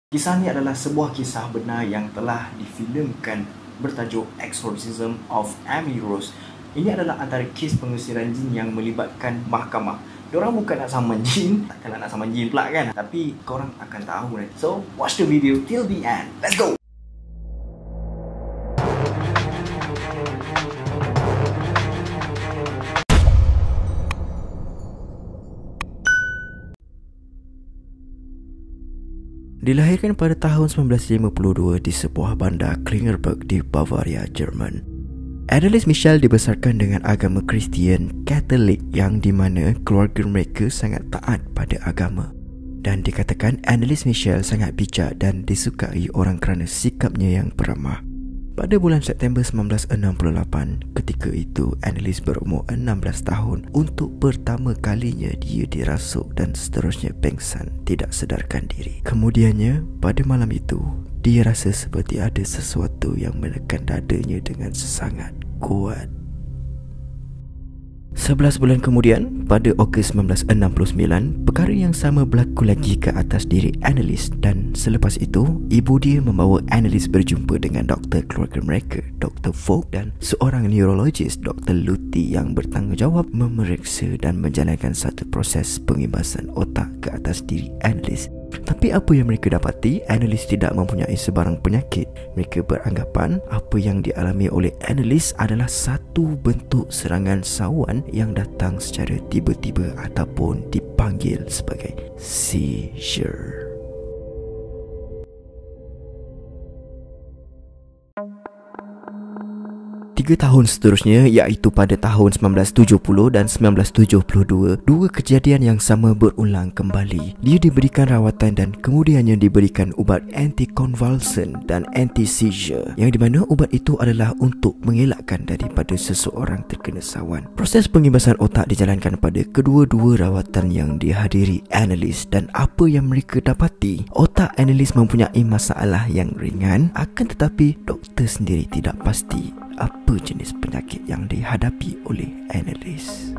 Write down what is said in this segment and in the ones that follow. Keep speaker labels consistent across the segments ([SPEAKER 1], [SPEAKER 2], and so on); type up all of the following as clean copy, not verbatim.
[SPEAKER 1] Kisah ni adalah sebuah kisah benar yang telah difilmkan bertajuk Exorcism of Emily Rose. Ini adalah antara kes pengusiran jin yang melibatkan mahkamah. Diorang bukan nak saman jin, takkanlah nak saman jin pula kan, tapi korang akan tahu nanti. So, watch the video till the end. Let's go! Dilahirkan pada tahun 1952 di sebuah bandar Klingenberg di Bavaria, Jerman. Annelies Michel dibesarkan dengan agama Kristian Katolik yang di mana keluarga mereka sangat taat pada agama. Dan dikatakan Annelies Michel sangat bijak dan disukai orang kerana sikapnya yang peramah. Pada bulan September 1968, ketika itu Annelies berumur 16 tahun. Untuk pertama kalinya dia dirasuk dan seterusnya pengsan tidak sedarkan diri. Kemudiannya, pada malam itu, dia rasa seperti ada sesuatu yang menekan dadanya dengan sangat kuat. 11 bulan kemudian, pada Ogos 1969, perkara yang sama berlaku lagi ke atas diri Annelies dan selepas itu, ibu dia membawa Annelies berjumpa dengan doktor keluarga mereka, Dr. Vogt dan seorang neurologis, Dr. Luthi yang bertanggungjawab memeriksa dan menjalankan satu proses pengibasan otak ke atas diri Annelies. Tapi apa yang mereka dapati, Annelies tidak mempunyai sebarang penyakit. Mereka beranggapan apa yang dialami oleh Annelies adalah satu bentuk serangan sawan yang datang secara tiba-tiba ataupun dipanggil sebagai seizure. Tiga tahun seterusnya, iaitu pada tahun 1970 dan 1972, dua kejadian yang sama berulang kembali. Dia diberikan rawatan dan kemudiannya diberikan ubat anticonvulsant dan anti-seizure, yang di mana ubat itu adalah untuk mengelakkan daripada seseorang terkena sawan. Proses pengibasan otak dijalankan pada kedua-dua rawatan yang dihadiri Annelies dan apa yang mereka dapati, otak Annelies mempunyai masalah yang ringan, akan tetapi doktor sendiri tidak pasti apa jenis penyakit yang dihadapi oleh Annelies.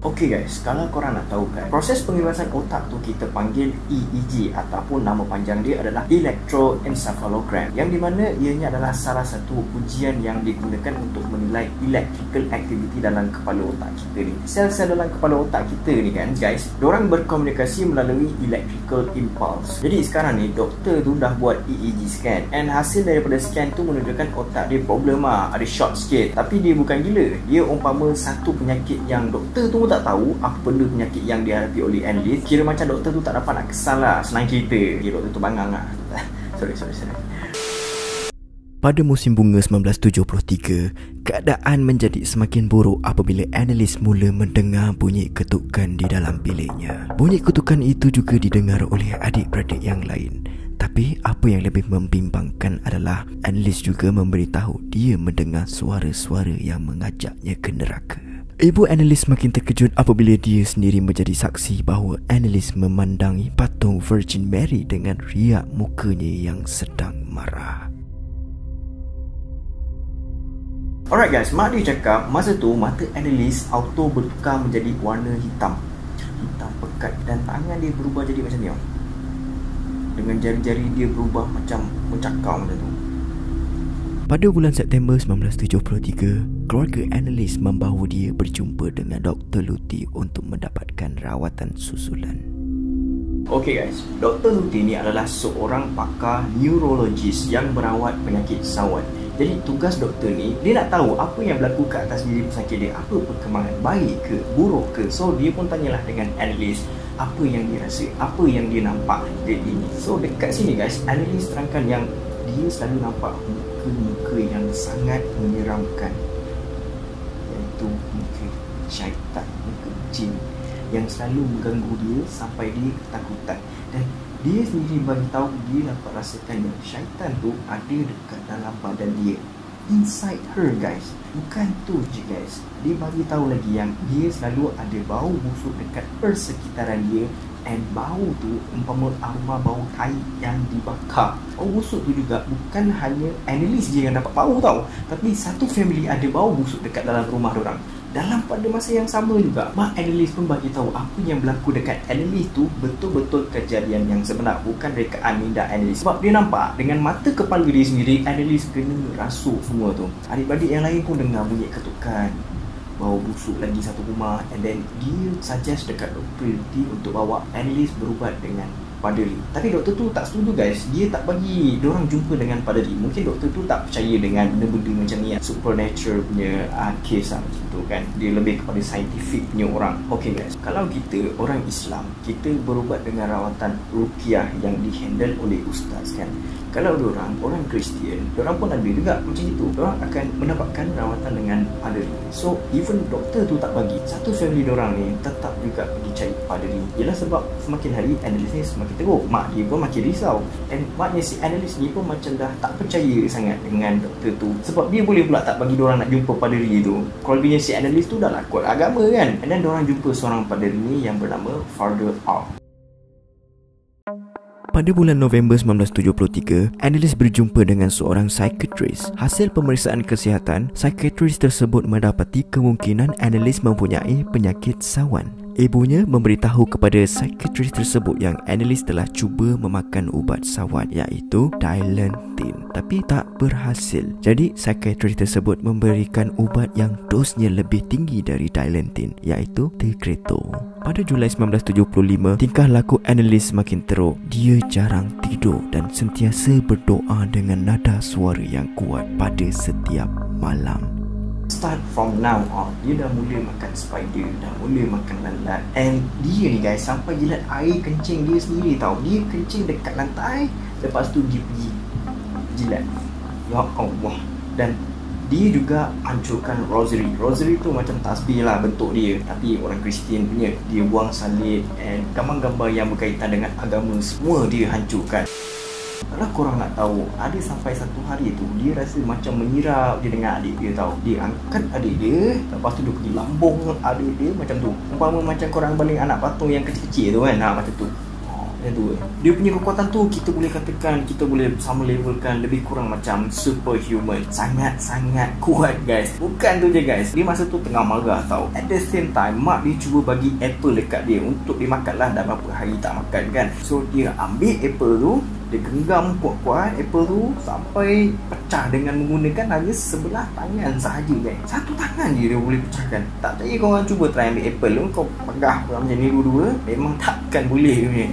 [SPEAKER 1] Okay guys, kalau korang nak tahu kan, proses pengibasan otak tu kita panggil EEG ataupun nama panjang dia adalah electroencephalogram, yang di mana ianya adalah salah satu ujian yang digunakan untuk menilai electrical activity dalam kepala otak kita ni. Sel-sel dalam kepala otak kita ni kan guys, diorang berkomunikasi melalui electrical impulse. Jadi sekarang ni doktor tu dah buat EEG scan, and hasil daripada scan tu menunjukkan otak dia problem ada short sikit. Tapi dia bukan gila, dia umpama satu penyakit yang doktor tu tak tahu apa benda penyakit yang dihadapi oleh Annelies. Kira macam doktor tu tak dapat nak kesal lah, senang cerita. Doktor tu bangang lah. Sorry. Pada musim bunga 1973, keadaan menjadi semakin buruk apabila Annelies mula mendengar bunyi ketukan di dalam biliknya. Bunyi ketukan itu juga didengar oleh adik-beradik yang lain. Tapi apa yang lebih membimbangkan adalah Annelies juga memberitahu dia mendengar suara-suara yang mengajaknya ke neraka. Ibu Annelies makin terkejut apabila dia sendiri menjadi saksi bahawa Annelies memandangi patung Virgin Mary dengan riak mukanya yang sedang marah. Alright guys, mak dia cakap masa tu mata Annelies auto bertukar menjadi warna hitam. Hitam pekat dan tangan dia berubah jadi macam ni. Dengan jari-jari dia berubah macam mencakar macam tu. Pada bulan September 1973, keluarga Annelies membawa dia berjumpa dengan Dr. Luthi untuk mendapatkan rawatan susulan. Okay guys, Dr. Luthi ni adalah seorang pakar neurologis yang merawat penyakit sawan. Jadi tugas doktor ni, dia nak tahu apa yang berlaku ke atas diri pesakit dia, apa perkembangan, baik ke, buruk ke. So dia pun tanyalah dengan Annelies apa yang dia rasa, apa yang dia nampak dari ini. So dekat sini guys, Annelies terangkan yang dia selalu nampak muka yang sangat menyeramkan, iaitu muka syaitan, muka jin yang selalu mengganggu dia sampai dia ketakutan. Dan dia sendiri bagi tahu dia dapat rasakan yang syaitan tu ada dekat dalam badan dia, inside her guys. Bukan tu je guys, dia bagi tahu lagi yang dia selalu ada bau busuk dekat persekitaran dia. And bau tu umpama aroma bau tai yang dibakar. Bau busuk tu juga bukan hanya Annelies je yang dapat bau tau, tapi satu family ada bau busuk dekat dalam rumah diorang. Dalam pada masa yang sama juga, Mak Anneliese pun bagi tahu apa yang berlaku dekat Anneliese tu betul-betul kejadian yang sebenar, bukan rekaan minda Anneliese. Sebab dia nampak dengan mata kepala dia sendiri, Anneliese kena rasuk semua tu. Adik-adik yang lain pun dengar bunyi ketukan, bawa busuk lagi satu rumah, and then dia suggest dekat doktor untuk bawa Anneliese berubat dengan paderi. Tapi doktor tu tak setuju guys. Dia tak bagi diorang jumpa dengan paderi. Mungkin doktor tu tak percaya dengan benda-benda macam ni, supernatural punya case lah macam tu kan. Dia lebih kepada scientific punya orang. Okay guys, kalau kita orang Islam, kita berubat dengan rawatan ruqyah yang dihandle oleh ustaz kan. Kalau diorang orang Kristian, diorang pun ada juga macam itu. Diorang akan mendapatkan rawatan dengan paderi. So even doktor tu tak bagi, satu family diorang ni tetap juga pergi cari paderi. Ialah sebab semakin hari Anneliese ni semakin teruk, mak dia pun makin risau. And maknya si Anneliese ni pun macam dah tak percaya sangat dengan doktor tu. Sebab dia boleh pula tak bagi diorang nak jumpa paderi tu. Keluarganya si Anneliese tu dah lah kuat agama kan. And then diorang jumpa seorang paderi ni yang bernama Father R.
[SPEAKER 2] Pada bulan November 1973, Anneliese berjumpa dengan seorang psikiatris. Hasil pemeriksaan kesihatan, psikiatris tersebut mendapati kemungkinan Anneliese mempunyai penyakit sawan. Ibunya memberitahu kepada psikiatris tersebut yang Anneliese telah cuba memakan ubat sawan iaitu Dilantin, tapi tak berhasil. Jadi psikiatris tersebut memberikan ubat yang dosnya lebih tinggi dari Dilantin iaitu Tegretol. Pada Julai 1975, tingkah laku Anneliese makin teruk. Dia jarang tidur dan sentiasa berdoa dengan nada suara yang kuat pada setiap malam.
[SPEAKER 1] Start from now on, dia dah mula makan spider, dah mula makan lalat. And dia ni guys, sampai jilat air kencing dia sendiri tau. Dia kencing dekat lantai, lepas tu dia pergi jilat. Ya Allah. Dan dia juga hancurkan rosary. Rosary tu macam tasbih lah bentuk dia, tapi orang Kristian punya. Dia buang salib and gambar-gambar yang berkaitan dengan agama, semua dia hancurkan. Kalau korang nak tahu, ada sampai satu hari tu dia rasa macam menyirap je dengan adik dia tau. Dia angkat adik dia, lepas tu dia pergi lambung adik dia macam tu. Umpama macam korang baling anak patung yang kecil-kecil tu kan, macam tu. Macam tu. Dia punya kekuatan tu kita boleh katakan, kita boleh sama levelkan lebih kurang macam superhuman. Sangat-sangat kuat guys. Bukan tu je guys, dia masa tu tengah marah tau. At the same time, mak dia cuba bagi apple dekat dia untuk dimakan lah. Dah berapa hari tak makan kan. So dia ambil apple tu, dia genggam kuat-kuat apple tu sampai pecah dengan menggunakan hanya sebelah tangan sahaja guys. Satu tangan je dia boleh pecahkan. Tak percaya korang cuba try ambil apple tu, kau pegah macam ni dua-dua, memang takkan boleh punya.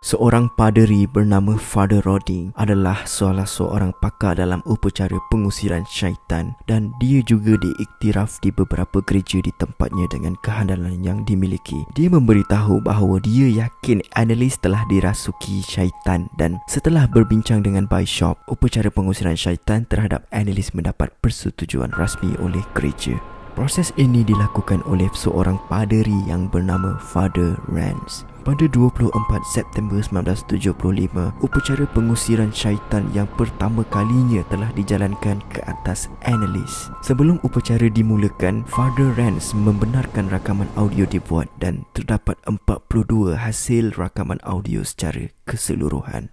[SPEAKER 2] Seorang paderi bernama Father Roding adalah salah seorang pakar dalam upacara pengusiran syaitan dan dia juga diiktiraf di beberapa gereja di tempatnya dengan kehandalan yang dimiliki. Dia memberitahu bahawa dia yakin Anneliese telah dirasuki syaitan dan setelah berbincang dengan bishop, upacara pengusiran syaitan terhadap Anneliese mendapat persetujuan rasmi oleh gereja. Proses ini dilakukan oleh seorang paderi yang bernama Father Rance. Pada 24 September 1975, upacara pengusiran syaitan yang pertama kalinya telah dijalankan ke atas Anneliese. Sebelum upacara dimulakan, Father Rance membenarkan rakaman audio dibuat dan terdapat 42 hasil rakaman audio secara keseluruhan.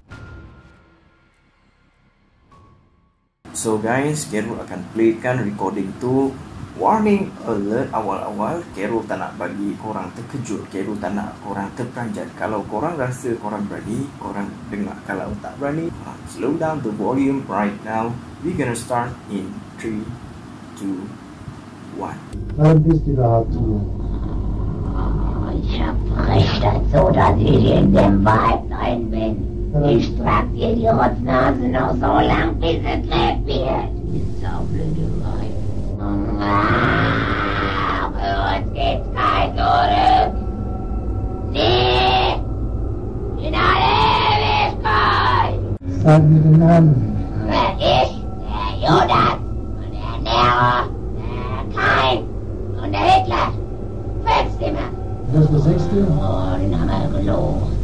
[SPEAKER 1] So guys, Carol akan playkan recording tu. Warning alert awal-awal, Carol tak nak bagi korang terkejut, Carol tak nak korang terperanjat. Kalau korang rasa korang berani, korang dengar. Kalau tak berani, slow down the volume right now. We're gonna start in 3, 2, 1.
[SPEAKER 3] Ich hab recht dazu, dass ich in dem Wald rein bin. Ich trag dir die Rotznase noch so lang, bis es lebt wird. Die saublöde Weib. Für uns geht's kein Zurück. Nee, in alle Ewigkeit.
[SPEAKER 4] Sag mir den Namen.
[SPEAKER 3] Ich, der Judas und der Nero, der Kain und der Hitler. 5 Stimmen.
[SPEAKER 4] Das ist der 6.
[SPEAKER 3] Oh, den haben wir gelogen.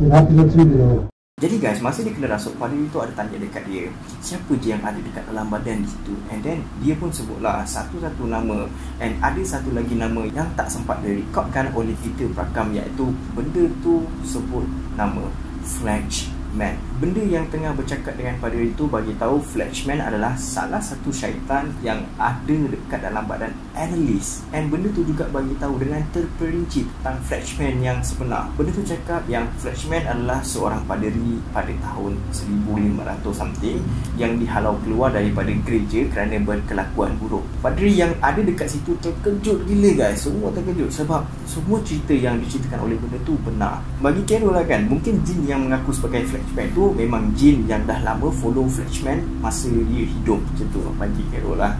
[SPEAKER 4] Den habt ihr natürlich.
[SPEAKER 1] Jadi guys, masa dia kena rasuk, paderi tu ada tanya dekat dia, siapa je yang ada dekat dalam badan di situ. And then dia pun sebutlah satu-satu nama. And ada satu lagi nama yang tak sempat direkodkan oleh Peter Prakam, iaitu benda tu sebut nama Fletch Man. Benda yang tengah bercakap dengan paderi itu bagi tahu Flashman adalah salah satu syaitan yang ada dekat dalam badan Annalise. And benda tu juga bagi tahu dengan terperinci tentang Flashman yang sebenar. Benda tu cakap yang Flashman adalah seorang paderi pada tahun 1500 something yang dihalau keluar daripada gereja kerana berkelakuan buruk. Paderi yang ada dekat situ terkejut gila guys. Semua terkejut sebab semua cerita yang diceritakan oleh benda tu benar. Bagi Carol lah kan, mungkin jin yang mengaku sebagai Flashman tu memang jin yang dah lama follow Flashman masa dia hidup. Macam tu bagi Carol lah.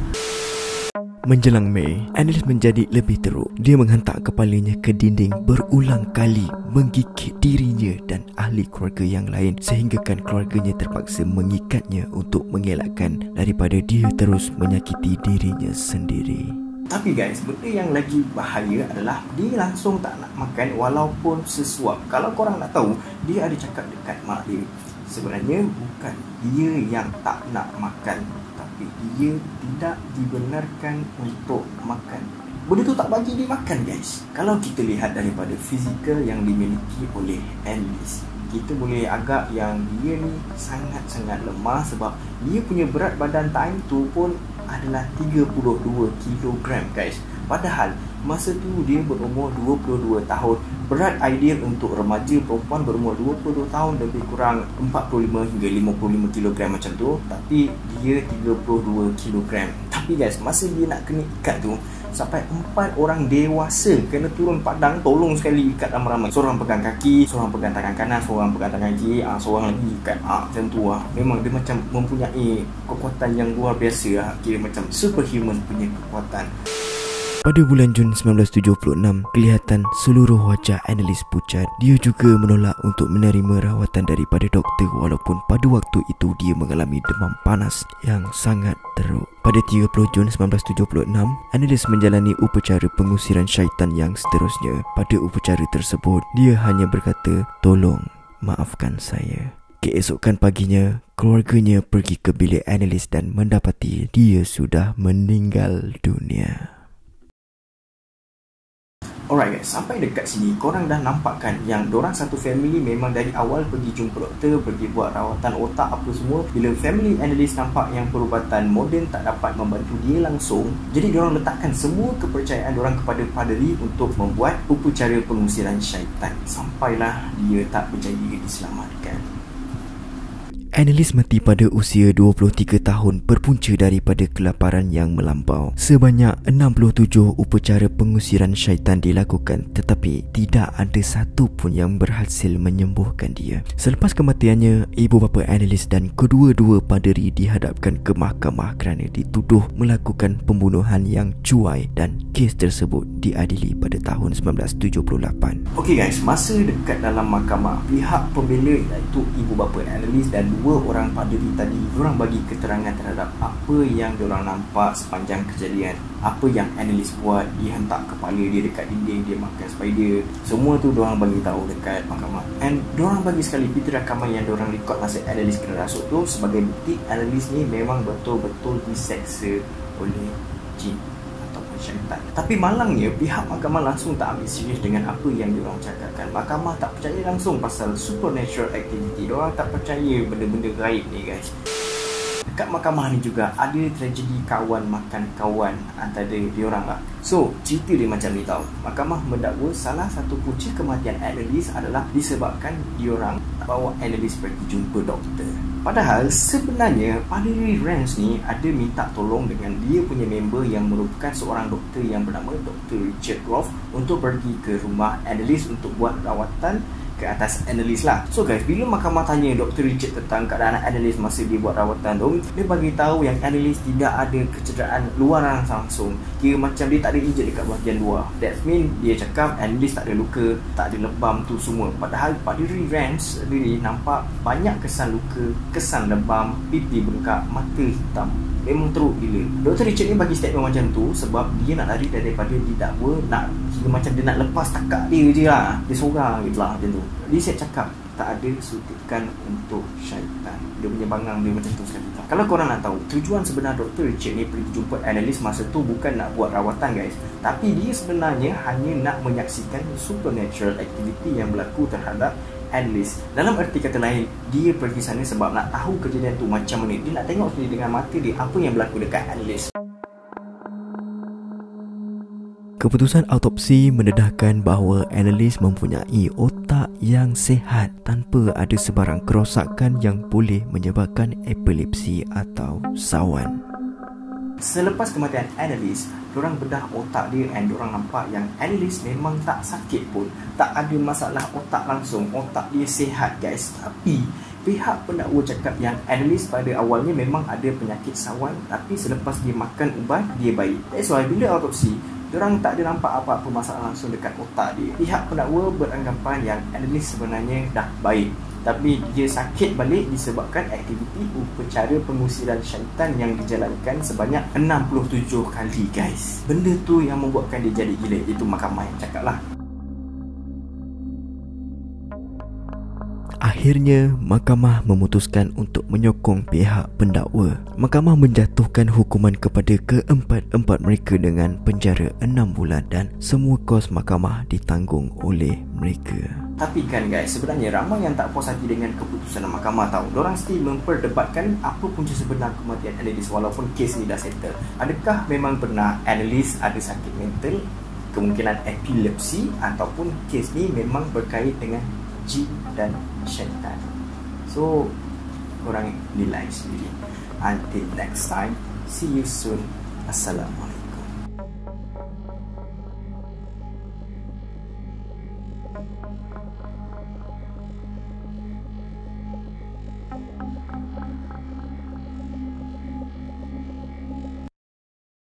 [SPEAKER 2] Menjelang Mei, Annalise menjadi lebih teruk. Dia menghentak kepalanya ke dinding berulang kali, menggigit dirinya dan ahli keluarga yang lain sehinggakan keluarganya terpaksa mengikatnya untuk mengelakkan daripada dia terus menyakiti dirinya sendiri.
[SPEAKER 1] Tapi guys, benda yang lagi bahaya adalah dia langsung tak nak makan walaupun sesuap. Kalau korang nak tahu, dia ada cakap dekat mak dia, sebenarnya bukan dia yang tak nak makan, tapi dia tidak dibenarkan untuk makan. Benda tu tak bagi dia makan guys. Kalau kita lihat daripada fizikal yang dimiliki oleh Annalise, kita boleh agak yang dia ni sangat-sangat lemah sebab dia punya berat badan time tu pun adalah 32 kilogram guys. Padahal masa tu dia berumur 22 tahun. Berat ideal untuk remaja perempuan berumur 22 tahun lebih kurang 45 hingga 55 kilogram macam tu. Tapi dia 32 kilogram. Tapi guys, masa dia nak kena ikat tu, sampai 4 orang dewasa kena turun padang tolong sekali ikat ramai-ramai. Seorang pegang kaki, seorang pegang tangan kanan, seorang pegang tangan kiri, seorang lagi ikat. Macam tu lah. Memang dia macam mempunyai kekuatan yang luar biasa lah. Kira macam superhuman punya kekuatan.
[SPEAKER 2] Pada bulan Jun 1976, kelihatan seluruh wajah Annalise pucat. Dia juga menolak untuk menerima rawatan daripada doktor walaupun pada waktu itu dia mengalami demam panas yang sangat teruk. Pada 30 Jun 1976, Annalise menjalani upacara pengusiran syaitan yang seterusnya. Pada upacara tersebut, dia hanya berkata, "Tolong maafkan saya." Keesokan paginya, keluarganya pergi ke bilik Annalise dan mendapati dia sudah meninggal dunia.
[SPEAKER 1] Alright guys, sampai dekat sini korang dah nampak kan yang dorang satu family memang dari awal pergi jumpa doktor, pergi buat rawatan otak apa semua. Bila family Annalise nampak yang perubatan moden tak dapat membantu dia langsung, jadi dorang letakkan semua kepercayaan dorang kepada paderi untuk membuat upacara pengusiran syaitan. Sampailah dia tak berjaya diselamatkan.
[SPEAKER 2] Annalise mati pada usia 23 tahun berpunca daripada kelaparan yang melampau. Sebanyak 67 upacara pengusiran syaitan dilakukan tetapi tidak ada satu pun yang berhasil menyembuhkan dia. Selepas kematiannya, ibu bapa Annalise dan kedua-dua paderi dihadapkan ke mahkamah kerana dituduh melakukan pembunuhan yang cuai dan kes tersebut diadili pada tahun 1978.
[SPEAKER 1] Okey guys, masa dekat dalam mahkamah, pihak pembela iaitu ibu bapa Annalise dan dua orang paderi tadi, diorang bagi keterangan terhadap apa yang diorang nampak sepanjang kejadian. Apa yang Annalise buat, dia hentak kepala dia dekat dinding, dia makan spider. Semua tu diorang bagi tahu dekat mahkamah. And diorang bagi sekali piti rakaman yang diorang record masa Annalise kena rasuk tu sebagai bukti Annalise ni memang betul-betul diseksa oleh jin ataupun syaitan. Tapi malangnya pihak mahkamah langsung tak ambil serius dengan apa yang diorang cakapkan. Mahkamah tak percaya langsung pasal supernatural activity. Diorang tak percaya benda-benda gaib ni guys. Dekat mahkamah ni juga ada tragedi kawan makan kawan antara diorang lah. So, cerita dia macam ni tau. Mahkamah mendakwa salah satu punca kematian Annalise adalah disebabkan diorang bawa Annalise pergi jumpa doktor. Padahal sebenarnya Paderi Rance ni ada minta tolong dengan dia punya member yang merupakan seorang doktor yang bernama Dr. Richard Groff untuk pergi ke rumah Annalise untuk buat rawatan ke atas Annalise lah. So guys, bila mahkamah tanya Dr. Richard tentang keadaan Annalise masa dia buat rawatan tu, dia bagi tahu yang Annalise tidak ada kecederaan luaran langsung. Kira macam dia tak ada injet dekat bahagian luar. That mean dia cakap Annalise tak ada luka, tak ada lebam tu semua. Padahal Paderi Rance sendiri nampak banyak kesan luka, kesan lebam, pipi bengkak, mata hitam. Memang teruk gila. Dr. Richard ni bagi statement macam tu sebab dia nak lari daripada didakwa, nak kira macam dia nak lepas takak dia je lah. Dia seorang je lah macam tu. Dia siap cakap tak ada suntikan untuk syaitan. Dia punya bangang dia macam tu sekali. Kalau korang nak tahu, tujuan sebenar Dr. Richard ni pergi jumpa Annalise masa tu bukan nak buat rawatan guys. Tapi dia sebenarnya hanya nak menyaksikan supernatural activity yang berlaku terhadap analis. Dalam erti kata lain, dia pergi sana sebab nak tahu kejadian tu macam mana. Dia nak tengok sendiri dengan mata dia apa yang berlaku dekat analis.
[SPEAKER 2] Keputusan autopsi mendedahkan bahawa analis mempunyai otak yang sihat tanpa ada sebarang kerosakan yang boleh menyebabkan epilepsi atau sawan.
[SPEAKER 1] Selepas kematian analis, diorang bedah otak dia dan diorang nampak yang analis memang tak sakit pun. Tak ada masalah otak langsung, otak dia sihat guys. Tapi pihak pendakwa cakap yang analis pada awalnya memang ada penyakit sawan, tapi selepas dia makan ubat, dia baik. That's why bila autopsi, diorang tak ada nampak apa-apa masalah langsung dekat otak dia. Pihak pendakwa beranggapan yang analis sebenarnya dah baik, tapi dia sakit balik disebabkan aktiviti upacara pengusiran syaitan yang dijalankan sebanyak 67 kali guys. Benda tu yang membuatkan dia jadi gila. Itu mahkamah yang cakap lah.
[SPEAKER 2] Akhirnya, mahkamah memutuskan untuk menyokong pihak pendakwa. Mahkamah menjatuhkan hukuman kepada keempat-empat mereka dengan penjara 6 bulan dan semua kos mahkamah ditanggung oleh mereka.
[SPEAKER 1] Tapi kan guys, sebenarnya ramai yang tak puas hati dengan keputusan mahkamah tahu. Diorang still memperdebatkan apa punca sebenar kematian analis walaupun kes ni dah settle. Adakah memang benar analis ada sakit mental, kemungkinan epilepsi, ataupun kes ni memang berkait dengan jin dan syaitan. So, korang nilai sendiri. Until next time, see you soon. Assalamualaikum.